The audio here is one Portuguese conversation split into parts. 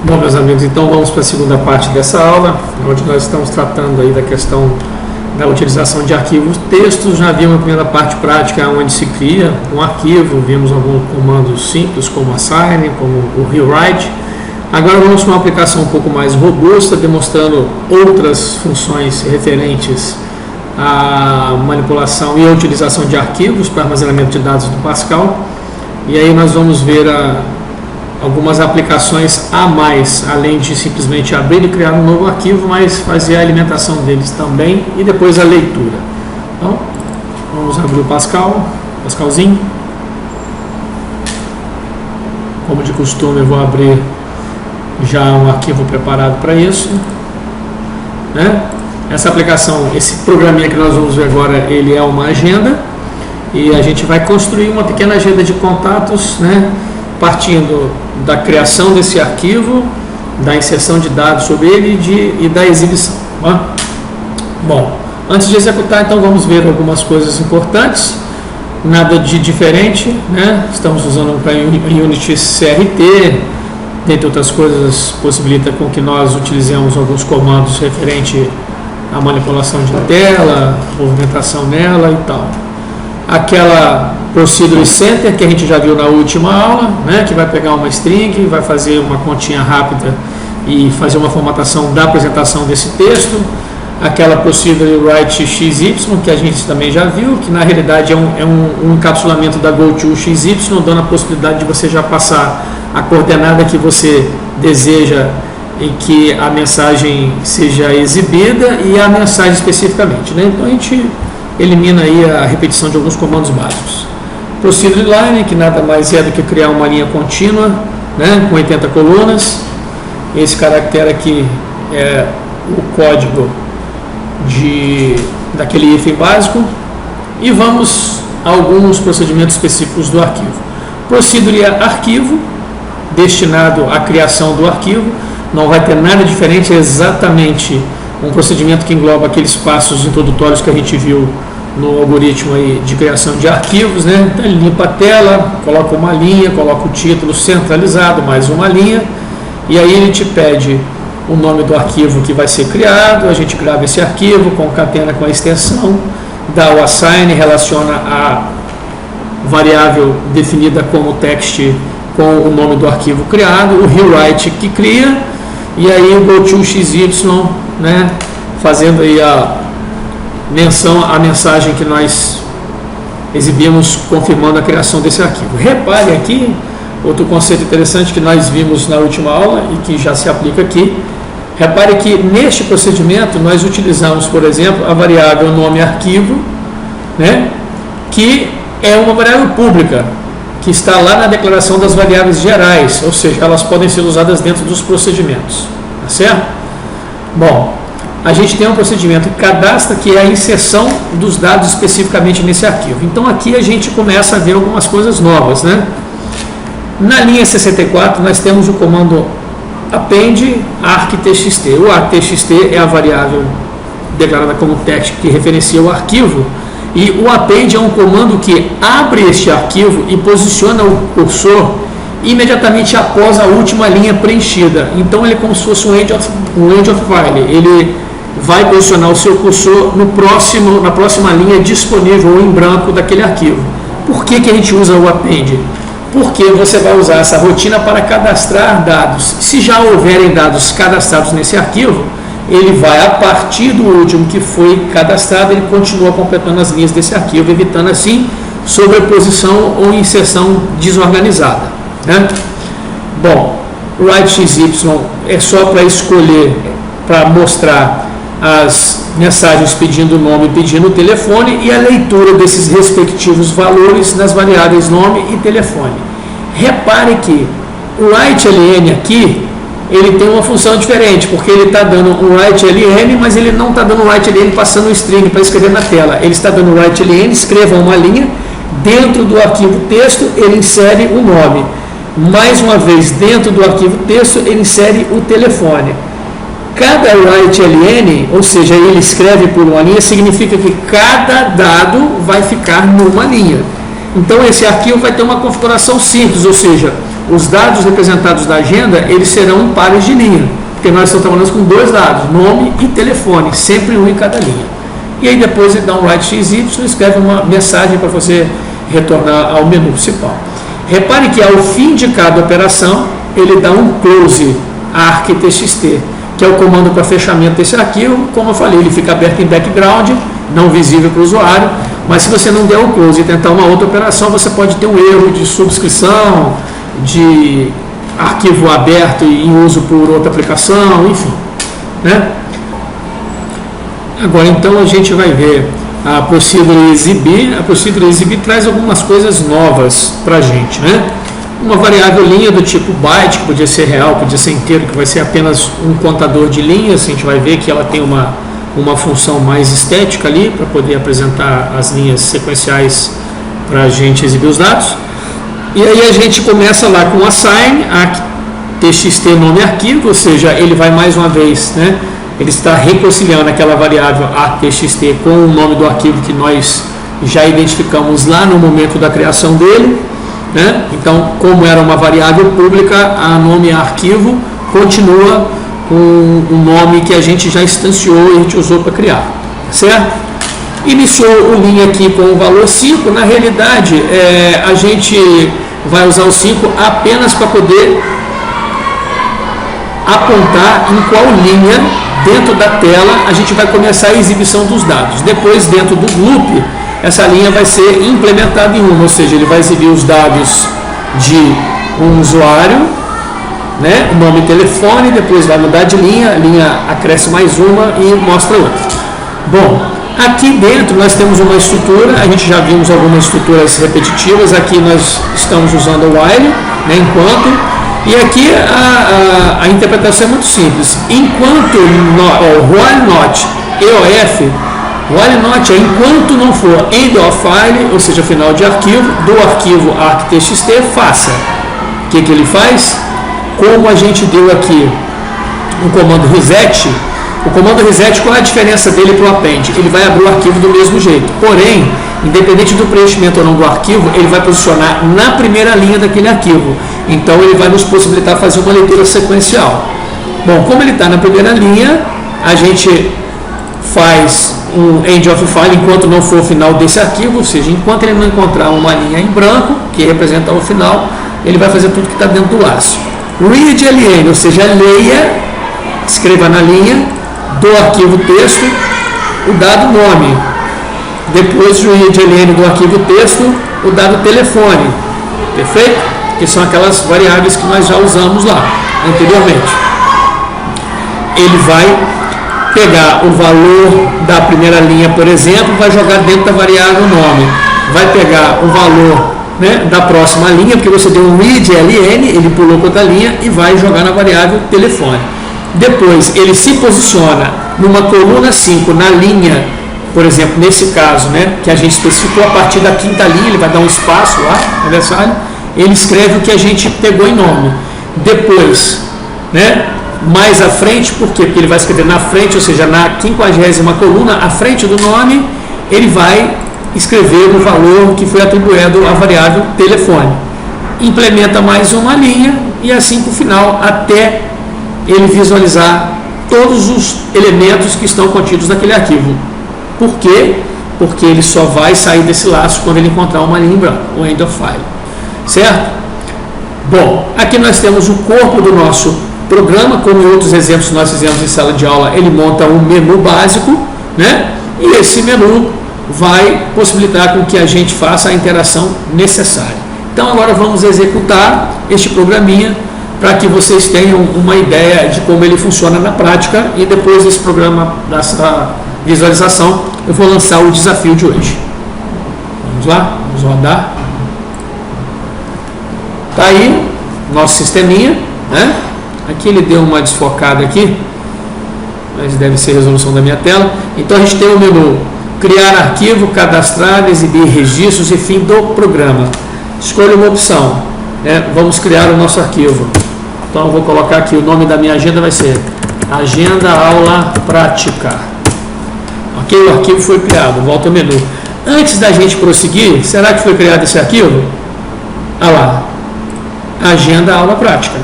Bom, meus amigos, então vamos para a segunda parte dessa aula, onde nós estamos tratando aí da questão da utilização de arquivos textos. Já vimos a primeira parte prática, onde se cria um arquivo, vimos alguns comandos simples, como assign, como o rewrite. Agora vamos para uma aplicação um pouco mais robusta, demonstrando outras funções referentes à manipulação e à utilização de arquivos para armazenamento de dados do Pascal. E aí nós vamos ver algumas aplicações a mais, além de simplesmente abrir e criar um novo arquivo, mas fazer a alimentação deles também e depois a leitura. Então, vamos abrir o Pascalzinho. Como de costume, eu vou abrir já um arquivo preparado para isso, né? Essa aplicação, esse programinha que nós vamos ver agora, ele é uma agenda e a gente vai construir uma pequena agenda de contatos, né? Partindo da criação desse arquivo, da inserção de dados sobre ele e da exibição. Tá? Bom, antes de executar, então vamos ver algumas coisas importantes. Nada de diferente, né? Estamos usando o Unity CRT, dentre outras coisas, possibilita com que nós utilizemos alguns comandos referente à manipulação de tela, movimentação nela e tal. Aquela Procedure Center, que a gente já viu na última aula, né, que vai pegar uma string, vai fazer uma continha rápida e fazer uma formatação da apresentação desse texto. Aquela Procedure Write XY, que a gente também já viu, que na realidade é um encapsulamento da GoToXY, dando a possibilidade de você já passar a coordenada que você deseja em que a mensagem seja exibida e a mensagem especificamente, né? Então a gente elimina aí a repetição de alguns comandos básicos. Procedure Line, que nada mais é do que criar uma linha contínua, né, com 80 colunas. Esse caractere aqui é o código daquele hífen básico. E vamos a alguns procedimentos específicos do arquivo. Procedure arquivo, destinado à criação do arquivo. Não vai ter nada diferente, é exatamente um procedimento que engloba aqueles passos introdutórios que a gente viu no algoritmo aí de criação de arquivos, né? Então ele limpa a tela, coloca uma linha, coloca o título centralizado, mais uma linha, e aí ele te pede o nome do arquivo que vai ser criado, a gente grava esse arquivo, concatena com a extensão, dá o assign, relaciona a variável definida como text com o nome do arquivo criado, o rewrite que cria, e aí o GoToXY, né, fazendo aí a mensagem que nós exibimos, confirmando a criação desse arquivo. Repare aqui, outro conceito interessante que nós vimos na última aula e que já se aplica aqui. Repare que neste procedimento nós utilizamos, por exemplo, a variável nome arquivo, né, que é uma variável pública, que está lá na declaração das variáveis gerais, ou seja, elas podem ser usadas dentro dos procedimentos, tá certo? Bom, a gente tem um procedimento que cadastra, que é a inserção dos dados especificamente nesse arquivo. Então aqui a gente começa a ver algumas coisas novas, né? Na linha 64 nós temos o comando append arc.txt. O arc.txt é a variável declarada como text que referencia o arquivo, e o append é um comando que abre este arquivo e posiciona o cursor imediatamente após a última linha preenchida. Então ele é como se fosse um end of file. Ele vai posicionar o seu cursor na próxima linha disponível em branco daquele arquivo. Por que a gente usa o append? Porque você vai usar essa rotina para cadastrar dados. Se já houverem dados cadastrados nesse arquivo, ele vai, a partir do último que foi cadastrado, ele continua completando as linhas desse arquivo, evitando assim sobreposição ou inserção desorganizada, né? Bom, write XY é só para escolher, para mostrar as mensagens pedindo o nome, pedindo o telefone, e a leitura desses respectivos valores nas variáveis nome e telefone. Repare que o write-ln aqui, ele tem uma função diferente, porque ele está dando um write-ln, mas ele não está dando um write-ln passando um string para escrever na tela. Ele está dando um write-ln, escreva uma linha, dentro do arquivo texto ele insere o nome. Mais uma vez, dentro do arquivo texto ele insere o telefone. Cada write-ln, ou seja, ele escreve por uma linha, significa que cada dado vai ficar numa linha. Então esse arquivo vai ter uma configuração simples, ou seja, os dados representados da agenda, eles serão pares de linha, porque nós estamos trabalhando com dois dados, nome e telefone, sempre um em cada linha. E aí depois ele dá um write XY e escreve uma mensagem para você retornar ao menu principal. Repare que ao fim de cada operação, ele dá um close arc.txt, que é o comando para fechamento desse arquivo. Como eu falei, ele fica aberto em background, não visível para o usuário, mas se você não der o close e tentar uma outra operação, você pode ter um erro de subscrição, de arquivo aberto e em uso por outra aplicação, enfim, né? Agora então a gente vai ver a Procedure Exhibit. A Procedure Exhibit traz algumas coisas novas para a gente, né? Uma variável linha do tipo byte, que podia ser real, podia ser inteiro, que vai ser apenas um contador de linhas. A gente vai ver que ela tem uma função mais estética ali, para poder apresentar as linhas sequenciais para a gente exibir os dados. E aí a gente começa lá com assign, txt nome arquivo, ou seja, ele vai mais uma vez, né? Ele está reconciliando aquela variável arc.txt com o nome do arquivo que nós já identificamos lá no momento da criação dele, né? Então, como era uma variável pública, a nome arquivo continua com o nome que a gente já instanciou e a gente usou para criar, certo? Iniciou o linha aqui com o valor 5, na realidade a gente vai usar o 5 apenas para poder apontar em qual linha dentro da tela a gente vai começar a exibição dos dados. Depois, dentro do loop, essa linha vai ser implementada em uma, ou seja, ele vai exibir os dados de um usuário, né, nome e telefone, depois vai mudar de linha, a linha acresce mais uma e mostra outra. Bom, aqui dentro nós temos uma estrutura, a gente já vimos algumas estruturas repetitivas, aqui nós estamos usando o while, né, enquanto, e aqui a interpretação é muito simples. Enquanto while not EOF, while not é enquanto não for end of file, ou seja, final de arquivo, do arquivo arc.txt, faça. O que ele faz? Como a gente deu aqui no comando reset, o comando reset, qual é a diferença dele para o append? Ele vai abrir o arquivo do mesmo jeito, porém, independente do preenchimento ou não do arquivo, ele vai posicionar na primeira linha daquele arquivo. Então ele vai nos possibilitar fazer uma leitura sequencial. Bom, como ele está na primeira linha, a gente faz um end of file enquanto não for o final desse arquivo, ou seja, enquanto ele não encontrar uma linha em branco, que representa o final, ele vai fazer tudo que está dentro do laço. Read ln, ou seja, leia, escreva na linha do arquivo texto o dado nome. Depois do read ln do arquivo texto, o dado telefone. Perfeito? Que são aquelas variáveis que nós já usamos lá anteriormente. Ele vai pegar o valor da primeira linha, por exemplo, vai jogar dentro da variável nome. Vai pegar o valor, né, da próxima linha, porque você deu um read ln, ele pulou para outra linha e vai jogar na variável telefone. Depois ele se posiciona numa coluna 5 na linha, por exemplo, nesse caso, né, que a gente especificou a partir da quinta linha, ele vai dar um espaço lá, adversário, ele escreve o que a gente pegou em nome. Depois, né, mais à frente, por quê? Porque ele vai escrever na frente, ou seja, na 50ª coluna, à frente do nome, ele vai escrever o valor que foi atribuído à variável telefone. Implementa mais uma linha e assim para o final, até ele visualizar todos os elementos que estão contidos naquele arquivo. Por quê? Porque ele só vai sair desse laço quando ele encontrar uma linha em branco, o end of file. Certo? Bom, aqui nós temos o corpo do nosso programa, como em outros exemplos que nós fizemos em sala de aula, ele monta um menu básico, né? E esse menu vai possibilitar com que a gente faça a interação necessária. Então agora vamos executar este programinha para que vocês tenham uma ideia de como ele funciona na prática, e depois desse programa, dessa visualização, eu vou lançar o desafio de hoje. Vamos lá? Vamos rodar. Está aí nosso sisteminha, né? Aqui ele deu uma desfocada aqui, mas deve ser resolução da minha tela. Então a gente tem o menu criar arquivo, cadastrar, exibir registros e fim do programa. Escolha uma opção, né? Vamos criar o nosso arquivo. Então eu vou colocar aqui, o nome da minha agenda vai ser Agenda Aula Prática. Ok, o arquivo foi criado, volta ao menu. Antes da gente prosseguir, será que foi criado esse arquivo? Ah lá. agenda a aula prática.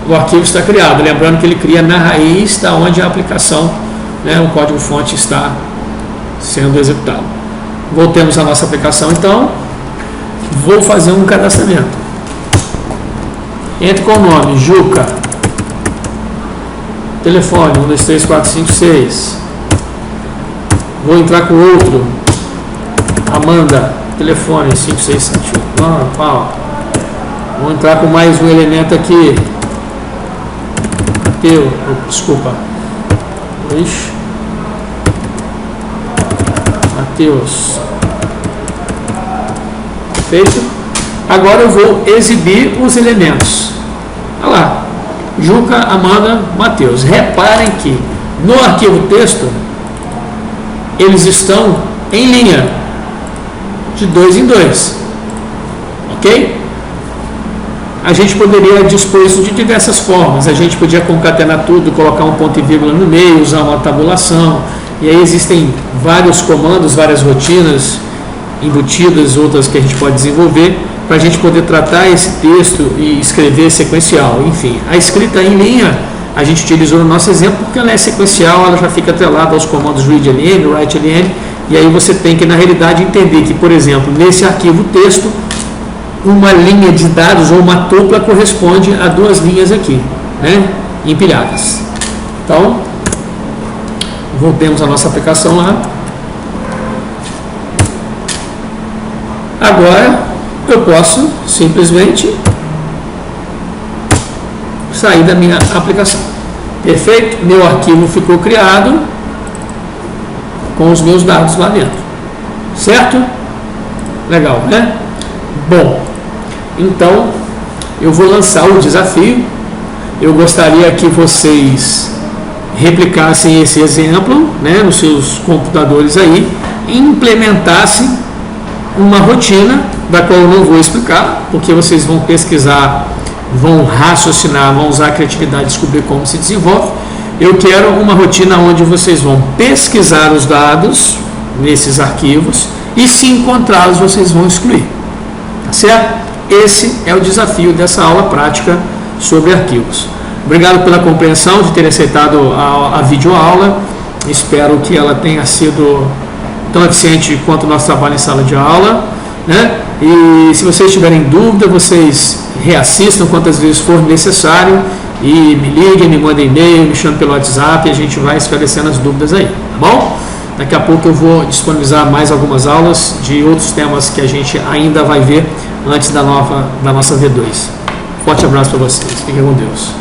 O arquivo está criado, lembrando que ele cria na raiz da onde a aplicação, né, o código-fonte está sendo executado. Voltemos à nossa aplicação, então. Vou fazer um cadastramento. Entre com o nome Juca, telefone 1, 2, 3, 4, 5, 6. Vou entrar com outro, Amanda, telefone 5, 6, 7, 8, 9, pau. Vou entrar com mais um elemento aqui, Mateus, desculpa, Mateus. Feito. Agora eu vou exibir os elementos. Olha lá, Juca, Amanda, Mateus. Reparem que no arquivo texto eles estão em linha, de 2 em 2, ok? A gente poderia dispor isso de diversas formas. A gente podia concatenar tudo, colocar um ponto e vírgula no meio, usar uma tabulação, e aí existem vários comandos, várias rotinas embutidas, outras que a gente pode desenvolver para a gente poder tratar esse texto e escrever sequencial. Enfim, a escrita em linha a gente utilizou no nosso exemplo porque ela é sequencial, ela já fica atrelada aos comandos readLN, writeLN, e aí você tem que na realidade entender que, por exemplo, nesse arquivo texto, uma linha de dados ou uma tupla corresponde a 2 linhas aqui, né, empilhadas. Então, voltemos à nossa aplicação lá. Agora eu posso simplesmente sair da minha aplicação. Perfeito? Meu arquivo ficou criado com os meus dados lá dentro. Certo? Legal, né? Bom, então eu vou lançar o desafio. Eu gostaria que vocês replicassem esse exemplo, né, nos seus computadores aí e implementassem uma rotina, da qual eu não vou explicar, porque vocês vão pesquisar, vão raciocinar, vão usar a criatividade, descobrir como se desenvolve. Eu quero uma rotina onde vocês vão pesquisar os dados nesses arquivos e, se encontrá-los, vocês vão excluir. Tá certo? Esse é o desafio dessa aula prática sobre arquivos. Obrigado pela compreensão, de ter aceitado a videoaula. Espero que ela tenha sido tão eficiente quanto o nosso trabalho em sala de aula, né? E se vocês tiverem dúvida, vocês reassistam quantas vezes for necessário e me liguem, me mandem e-mail, me chamem pelo WhatsApp e a gente vai esclarecendo as dúvidas aí, tá bom? Daqui a pouco eu vou disponibilizar mais algumas aulas de outros temas que a gente ainda vai ver antes da nossa V2. Forte abraço para vocês, fiquem com Deus.